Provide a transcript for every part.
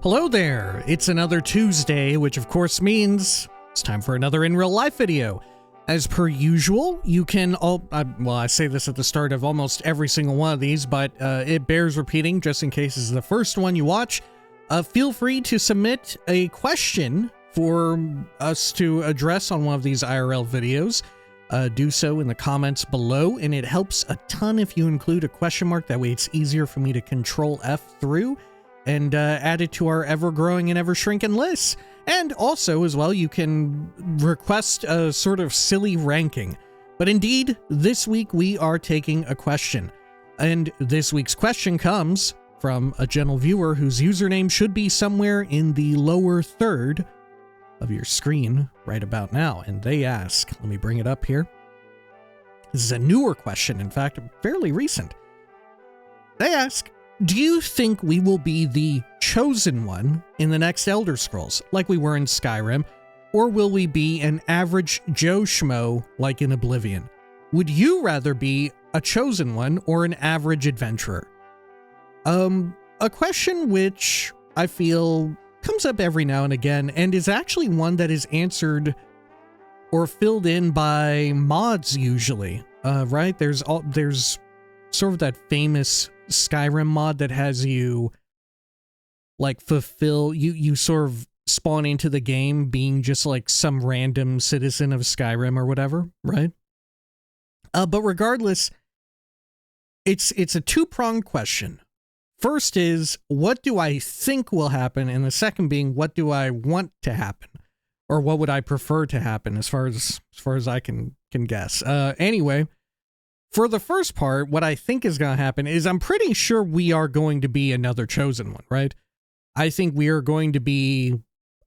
Hello there, it's another Tuesday, which of course means it's time for another in real life video. As per usual, you can I say this at the start of almost every single one of these, but it bears repeating just in case this is the first one you watch. Feel free to submit a question for us to address on one of these IRL videos. Do so in the comments below, and it helps a ton if you include a question mark. That way it's easier for me to control F through and add it to our ever-growing and ever-shrinking list. And also, as well, you can request a sort of silly ranking. But indeed, this week we are taking a question. And this week's question comes from a gentle viewer whose username should be somewhere in the lower third of your screen right about now. And they ask, let me bring it up here. This is a newer question, in fact, fairly recent. They ask, do you think we will be the chosen one in the next Elder Scrolls, like we were in Skyrim, or will we be an average Joe Schmo like in Oblivion? Would you rather be a chosen one or an average adventurer? A question which I feel comes up every now and again, and is actually one that is answered or filled in by mods usually, right? There's sort of that famous Skyrim mod that has you like fulfill, you sort of spawn into the game being just like some random citizen of Skyrim or whatever, right? But regardless, it's a two-pronged question. First is, what do I think will happen? And the second being, what do I want to happen? Or what would I prefer to happen as far as I can guess. Anyway, for the first part, what I think is going to happen is I'm pretty sure we are going to be another chosen one, right? I think we are going to be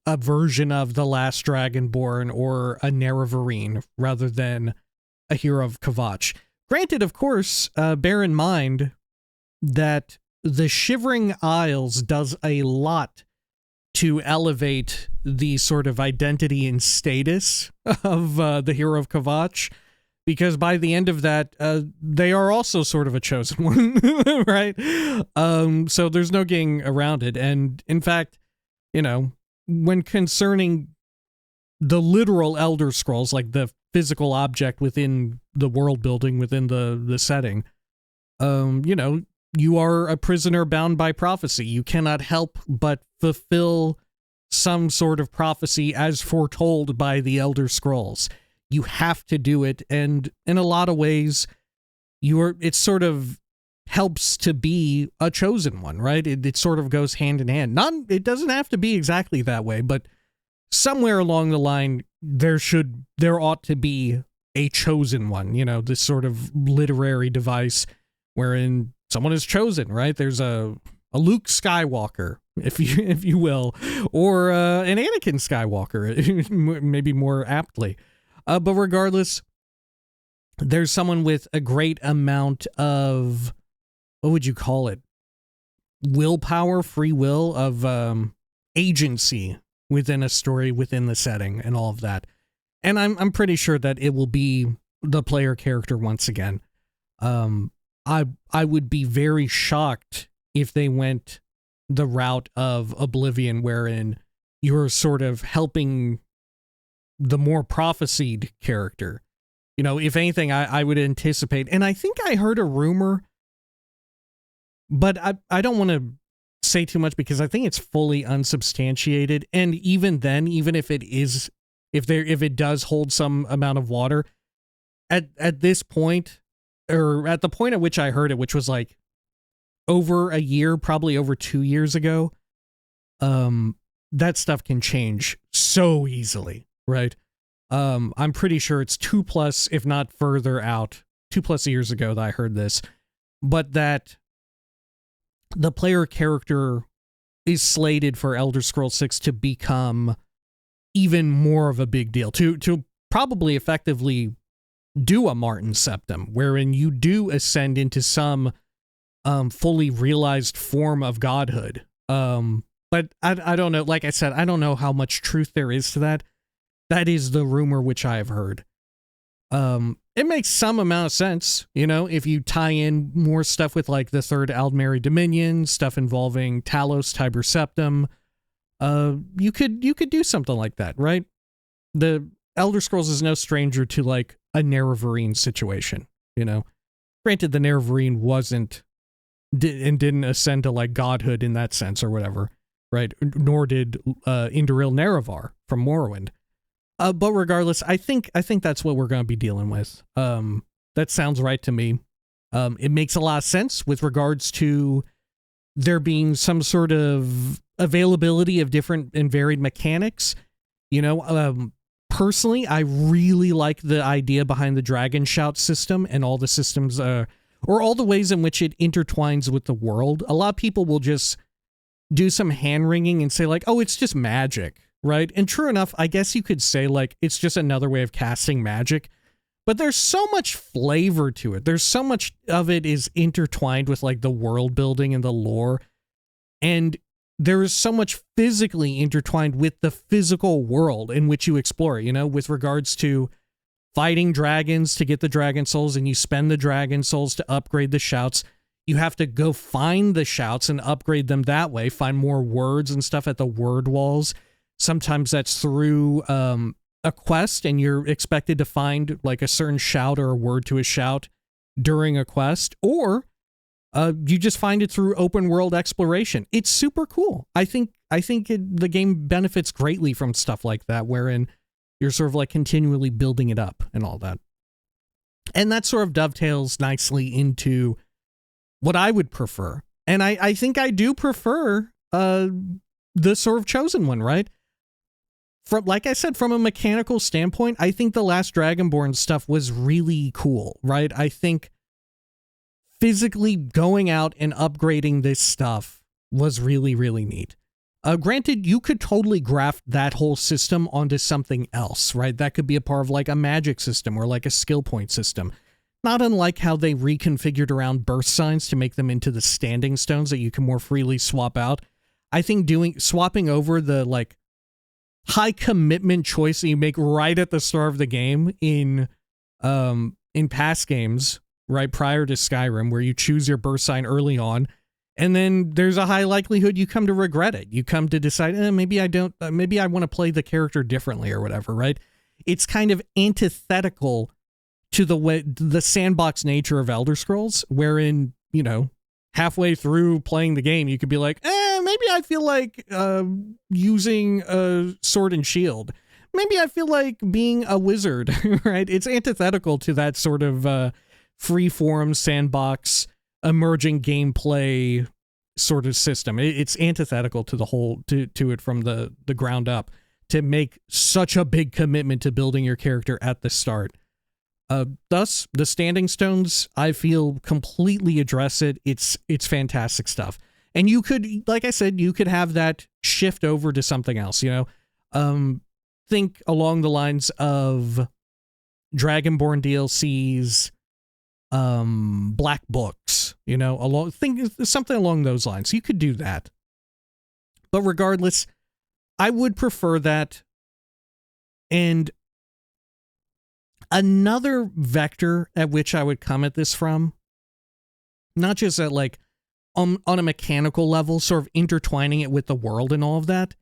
a version of the last dragonborn or a nerevarine rather than a hero of kvatch. Granted, of course, bear in mind that the Shivering Isles does a lot to elevate the sort of identity and status of the hero of kvatch, because by the end of that, they are also sort of a chosen one, right? So there's no getting around it. And in fact, you know, when concerning the literal Elder Scrolls, like the physical object within the world building, within the setting, you know, you are a prisoner bound by prophecy. You cannot help but fulfill some sort of prophecy as foretold by the Elder Scrolls. You have to do it, and in a lot of ways, it sort of helps to be a chosen one, right? It sort of goes hand in hand. It doesn't have to be exactly that way, but somewhere along the line, there ought to be a chosen one, you know, this sort of literary device wherein someone is chosen, right? There's a Luke Skywalker, if you will, or an Anakin Skywalker, maybe more aptly. But regardless, there's someone with a great amount of, what would you call it? Willpower, free will, of agency within a story, within the setting, and all of that. And I'm pretty sure that it will be the player character once again. I would be very shocked if they went the route of Oblivion, wherein you're sort of helping the more prophesied character. You know, if anything, I would anticipate, and I think I heard a rumor, but I don't want to say too much because I think it's fully unsubstantiated. And even then, even if it does hold some amount of water, at this point, or at the point at which I heard it, which was like over a year, probably over 2 years ago, that stuff can change so easily, right? I'm pretty sure it's 2+, if not further out, 2+ years ago that I heard this, but that the player character is slated for Elder Scrolls 6 to become even more of a big deal, to probably effectively do a Martin Septum, wherein you do ascend into some fully realized form of godhood. But I don't know, like I said, I don't know how much truth there is to that. That is the rumor which I have heard. It makes some amount of sense, you know, if you tie in more stuff with like the Third Aldmeri Dominion, stuff involving Talos, Tiber Septum, you could do something like that, right? The Elder Scrolls is no stranger to like a nerevarine situation, you know. Granted, the nerevarine wasn't and didn't ascend to like godhood in that sense or whatever, right? Nor did Indoril Nerevar from Morrowind. But regardless, I think that's what we're going to be dealing with. That sounds right to me. It makes a lot of sense with regards to there being some sort of availability of different and varied mechanics. You know, personally, I really like the idea behind the Dragon Shout system and all the systems, or all the ways in which it intertwines with the world. A lot of people will just do some hand-wringing and say like, oh, it's just magic, right? And true enough, I guess you could say like, it's just another way of casting magic. But there's so much flavor to it. There's so much of it is intertwined with like the world building and the lore. And there is so much physically intertwined with the physical world in which you explore, you know, with regards to fighting dragons to get the dragon souls, and you spend the dragon souls to upgrade the shouts. You have to go find the shouts and upgrade them that way, find more words and stuff at the word walls. Sometimes that's through a quest, and you're expected to find like a certain shout or a word to a shout during a quest, or you just find it through open world exploration. It's super cool. I think the game benefits greatly from stuff like that, wherein you're sort of like continually building it up and all that. And that sort of dovetails nicely into what I would prefer. And I think I do prefer the sort of chosen one, right? From, like I said, from a mechanical standpoint, I think the last Dragonborn stuff was really cool, right? I think physically going out and upgrading this stuff was really, really neat. Granted, you could totally graft that whole system onto something else, right? That could be a part of like a magic system or like a skill point system. Not unlike how they reconfigured around birth signs to make them into the standing stones that you can more freely swap out. I think swapping over the like high commitment choice that you make right at the start of the game in past games, right prior to Skyrim, where you choose your birth sign early on, and then there's a high likelihood you come to regret it. You come to decide, maybe I don't, maybe I want to play the character differently or whatever, right? It's kind of antithetical to the sandbox nature of Elder Scrolls, wherein, you know, halfway through playing the game, you could be like, maybe I feel like using a sword and shield. Maybe I feel like being a wizard, right? It's antithetical to that sort of free-form sandbox emerging gameplay sort of system. It's antithetical to the whole, to it from the ground up, to make such a big commitment to building your character at the start. Thus, the standing stones, I feel, completely address it. It's fantastic stuff. And you could, like I said, you could have that shift over to something else, you know? Think along the lines of Dragonborn DLCs, Black Books, you know, think something along those lines. You could do that. But regardless, I would prefer that. And another vector at which I would come at this from, not just at like on a mechanical level, sort of intertwining it with the world and all of that,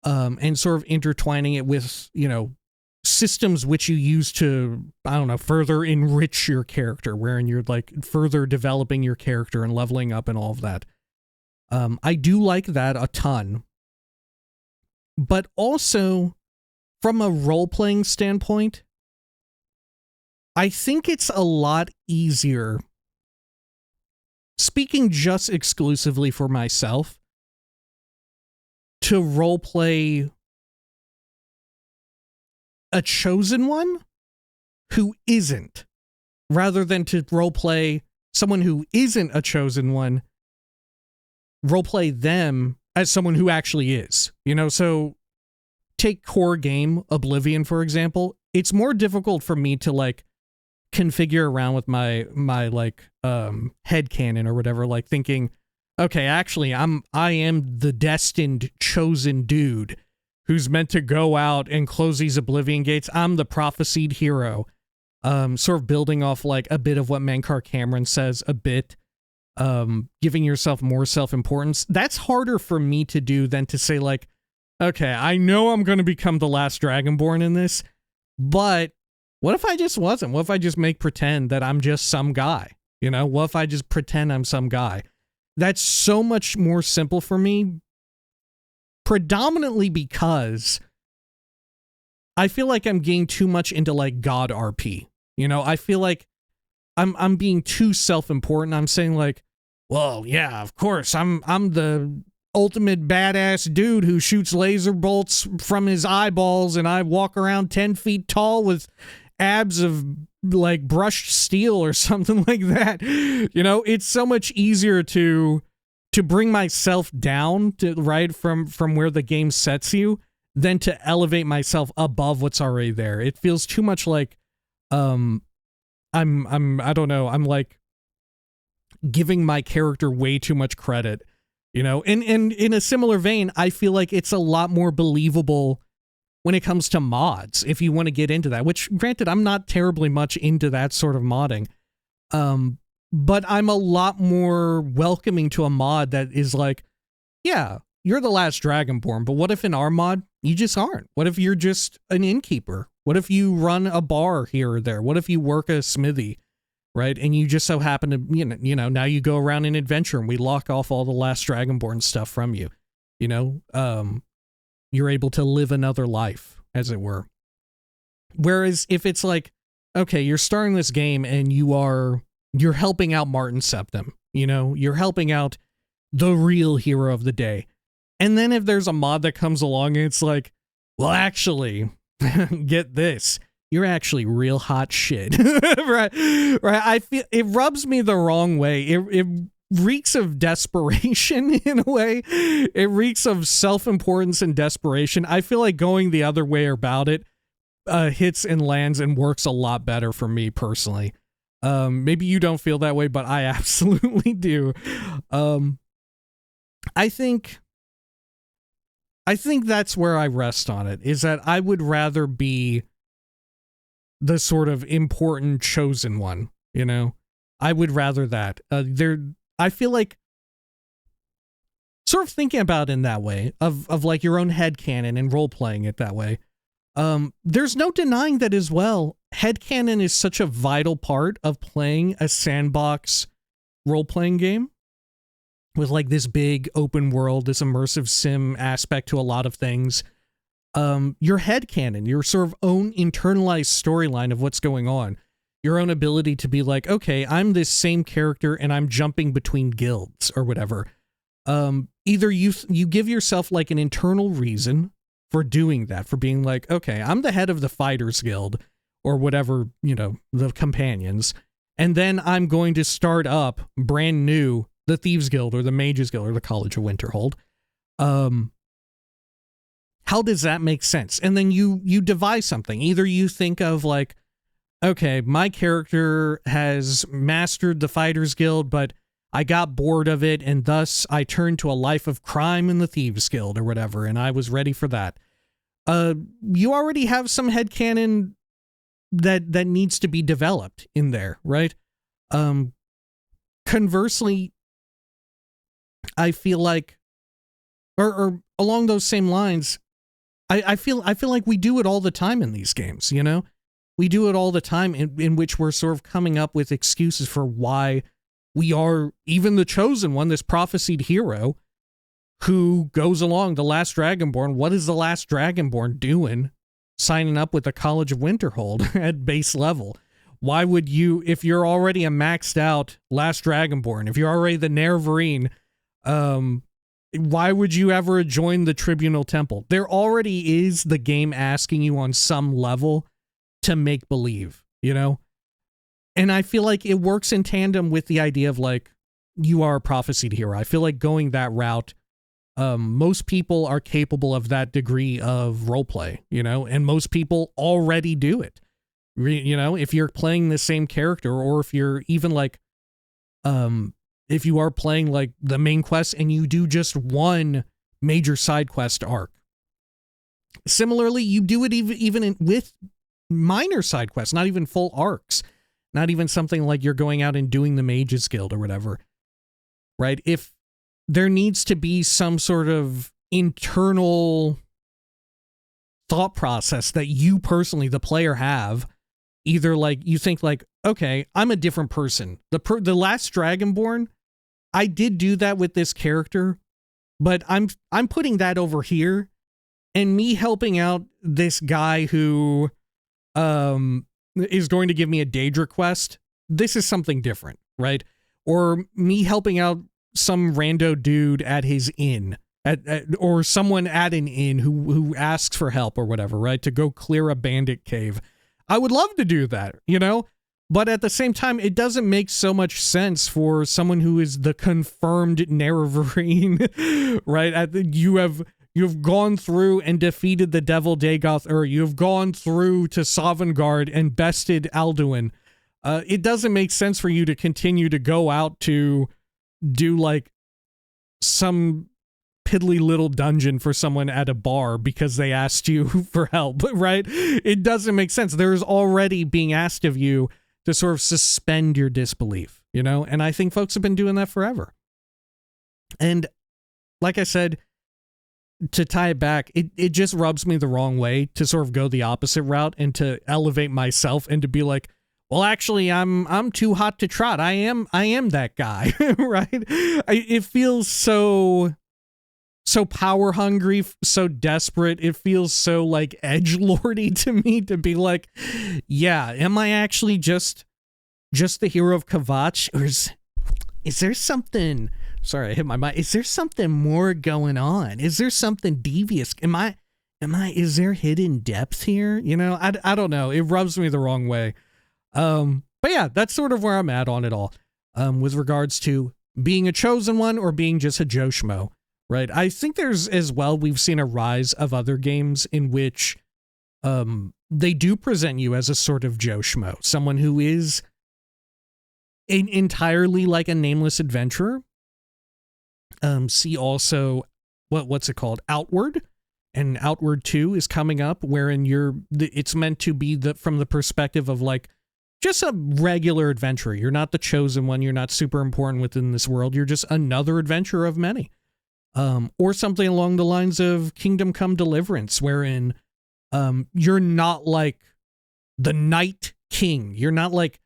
and sort of intertwining it with, you know, systems which you use to, I don't know, further enrich your character, wherein you're like further developing your character and leveling up and all of that. I do like that a ton. But also, from a role-playing standpoint, I think it's a lot easier, speaking just exclusively for myself, to roleplay a chosen one who isn't, rather than to roleplay someone who isn't a chosen one, roleplay them as someone who actually is. You know, so take core game Oblivion, for example. It's more difficult for me to like configure around with my like headcanon or whatever, like thinking, okay, actually I am the destined chosen dude who's meant to go out and close these Oblivion gates. I'm the prophesied hero. Sort of building off like a bit of what Mankar Cameron says a bit giving yourself more self-importance. That's harder for me to do than to say, like, okay, I know I'm going to become the last dragonborn in this, but what if I just wasn't? What if I just make pretend that I'm just some guy? You know, what if I just pretend I'm some guy? That's so much more simple for me, predominantly because I feel like I'm getting too much into like God RP. You know, I feel like I'm being too self-important. I'm saying like, well, yeah, of course, I'm the ultimate badass dude who shoots laser bolts from his eyeballs, and I walk around 10 feet tall with abs of like brushed steel or something like that. You know, it's so much easier to bring myself down to right from where the game sets you than to elevate myself above what's already there. It feels too much like I don't know, I'm like giving my character way too much credit, you know. And in a similar vein, I feel like it's a lot more believable when it comes to mods, if you want to get into that, which granted, I'm not terribly much into that sort of modding. But I'm a lot more welcoming to a mod that is like, yeah, you're the last dragonborn, but what if in our mod, you just aren't? What if you're just an innkeeper? What if you run a bar here or there? What if you work a smithy, right? And you just so happen to, you know, now you go around and adventure and we lock off all the last dragonborn stuff from you, you know? You're able to live another life, as it were. Whereas if it's like, okay, you're starting this game and you're helping out Martin Septim, you know, you're helping out the real hero of the day. And then if there's a mod that comes along and it's like, well, actually, get this, you're actually real hot shit. Right? I feel it rubs me the wrong way. It reeks of desperation in a way. It reeks of self-importance and desperation. I feel like going the other way about it hits and lands and works a lot better for me personally. Maybe you don't feel that way, but I absolutely do. I think that's where I rest on it, is that I would rather be the sort of important chosen one, you know? I would rather that. I feel like sort of thinking about it in that way, of like your own headcanon and role-playing it that way. There's no denying that as well. Headcanon is such a vital part of playing a sandbox role-playing game with like this big open world, this immersive sim aspect to a lot of things. Your headcanon, your sort of own internalized storyline of what's going on, your own ability to be like, okay, I'm this same character and I'm jumping between guilds or whatever. Either you give yourself like an internal reason for doing that, for being like, okay, I'm the head of the Fighters Guild or whatever, you know, the companions, and then I'm going to start up brand new the Thieves Guild or the Mages Guild or the College of Winterhold. How does that make sense? And then you devise something. Either you think of like, okay, my character has mastered the Fighters Guild, but I got bored of it, and thus I turned to a life of crime in the Thieves Guild or whatever, and I was ready for that. You already have some headcanon that needs to be developed in there, right? Conversely, I feel like, or along those same lines, I feel like we do it all the time in these games, you know? We do it all the time in which we're sort of coming up with excuses for why we are even the chosen one, this prophesied hero who goes along, the last Dragonborn. What is the last Dragonborn doing signing up with the College of Winterhold at base level? Why would you, if you're already a maxed out last Dragonborn, if you're already the nerevarine, why would you ever join the Tribunal Temple? There already is the game asking you on some level to make believe, you know? And I feel like it works in tandem with the idea of like, you are a prophesied hero. I feel like going that route, most people are capable of that degree of roleplay, you know, and most people already do it. You know, if you're playing the same character, or if you're even like, if you are playing like the main quest and you do just one major side quest arc. Similarly, you do it even with minor side quests, not even full arcs, not even something like you're going out and doing the Mages Guild or whatever. right? If there needs to be some sort of internal thought process that you personally, the player, have, either like you think like, okay, I'm a different person. The last Dragonborn, I did do that with this character, but I'm putting that over here, and me helping out this guy who is going to give me a Daedra quest. This is something different, right? Or me helping out some rando dude at his inn, or someone at an inn who asks for help or whatever, right? To go clear a bandit cave. I would love to do that, you know? But at the same time, it doesn't make so much sense for someone who is the confirmed nerevarine, right? You've gone through and defeated the Devil Dagoth, or you've gone through to Sovngarde and bested Alduin. It doesn't make sense for you to continue to go out to do like some piddly little dungeon for someone at a bar because they asked you for help, right? It doesn't make sense. There's already being asked of you to sort of suspend your disbelief, you know? And I think folks have been doing that forever. And like I said, to tie it back, it just rubs me the wrong way to sort of go the opposite route and to elevate myself and to be like, well, actually, I'm too hot to trot. I am that guy, right? It feels so power hungry, so desperate. It feels so like edgelordy to me to be like, yeah, am I actually just the hero of Kvatch, or is there something? Sorry, I hit my mic. Is there something more going on? Is there something devious? Is there hidden depth here? You know, I don't know. It rubs me the wrong way. But yeah, that's sort of where I'm at on it all. With regards to being a chosen one or being just a Joe Schmo, right? I think there's as well, we've seen a rise of other games in which, they do present you as a sort of Joe Schmo, someone who is entirely like a nameless adventurer. See also what's it called? Outward, and Outward 2 is coming up, wherein it's meant to be from the perspective of like just a regular adventurer. You're not the chosen one. You're not super important within this world. You're just another adventurer of many. Or something along the lines of Kingdom Come Deliverance, wherein you're not like the Night King. You're not like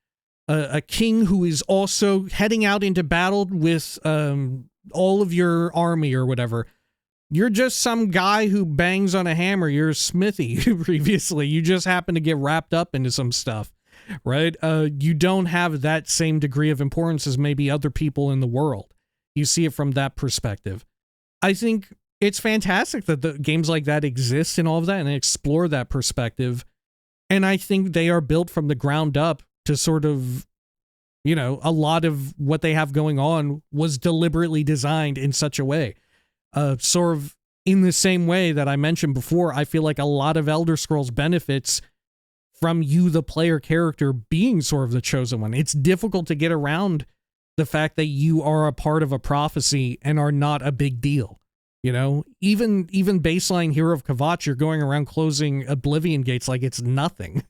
a king who is also heading out into battle with all of your army or whatever. You're just some guy who bangs on a hammer. You're a smithy previously. You just happen to get wrapped up into some stuff, right? You don't have that same degree of importance as maybe other people in the world. You see it from that perspective. I think it's fantastic that the games like that exist and all of that and explore that perspective. And I think they are built from the ground up to sort of, you know, a lot of what they have going on was deliberately designed in such a way. Sort of in the same way that I mentioned before, I feel like a lot of Elder Scrolls benefits from you, the player character, being sort of the chosen one. It's difficult to get around the fact that you are a part of a prophecy and are not a big deal. You know, even baseline Hero of Kvatch, you're going around closing Oblivion gates like it's nothing,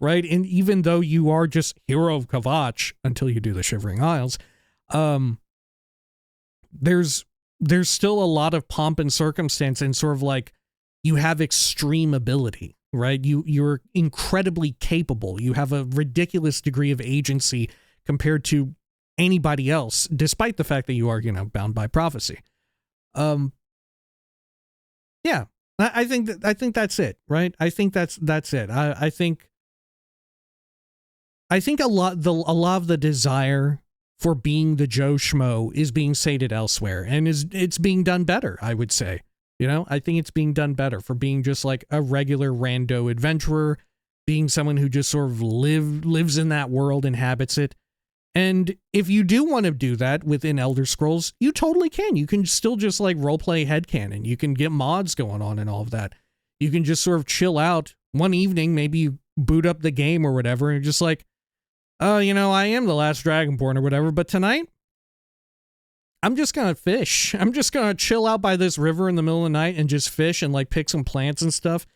right? And even though you are just Hero of Kvatch until you do the Shivering Isles, there's still a lot of pomp and circumstance, and sort of like you have extreme ability, right? You're incredibly capable. You have a ridiculous degree of agency compared to anybody else, despite the fact that you are, you know, bound by prophecy. Yeah, I think that's it, right? I think that's it. I think a lot of the desire for being the Joe Schmo is being sated elsewhere, and it's being done better, I would say. You know, I think it's being done better for being just like a regular rando adventurer, being someone who just sort of lives in that world, inhabits it. And if you do want to do that within Elder Scrolls, you totally can. You can still just like roleplay headcanon. You can get mods going on and all of that. You can just sort of chill out one evening, maybe you boot up the game or whatever, and just like, oh, you know, I am the last Dragonborn or whatever, but tonight, I'm just gonna fish. I'm just gonna chill out by this river in the middle of the night and just fish and like pick some plants and stuff.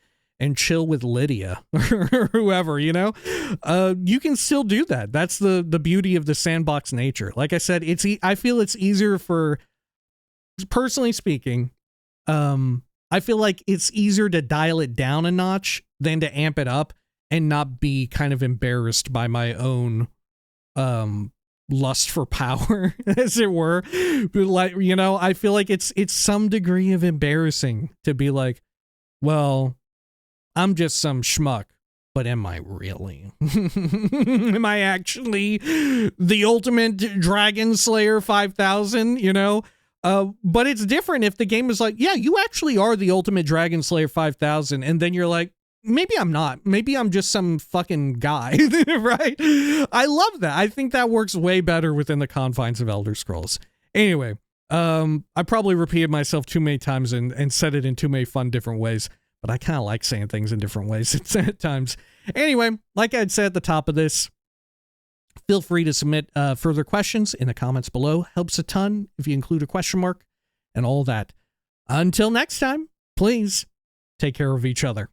and chill with Lydia or whoever, you know, you can still do that. That's the beauty of the sandbox nature. Like I said, I feel it's easier for, personally speaking, I feel like it's easier to dial it down a notch than to amp it up and not be kind of embarrassed by my own lust for power, as it were. But like, you know, I feel like it's some degree of embarrassing to be like, well, I'm just some schmuck, but am I really? Am I actually the ultimate Dragon Slayer 5000, you know? But it's different if the game is like, yeah, you actually are the ultimate Dragon Slayer 5000, and then you're like, maybe I'm not. Maybe I'm just some fucking guy, right? I love that. I think that works way better within the confines of Elder Scrolls. Anyway, I probably repeated myself too many times and said it in too many fun different ways, but I kind of like saying things in different ways at times. Anyway, like I'd said at the top of this, feel free to submit further questions in the comments below. Helps a ton if you include a question mark and all that. Until next time, please take care of each other.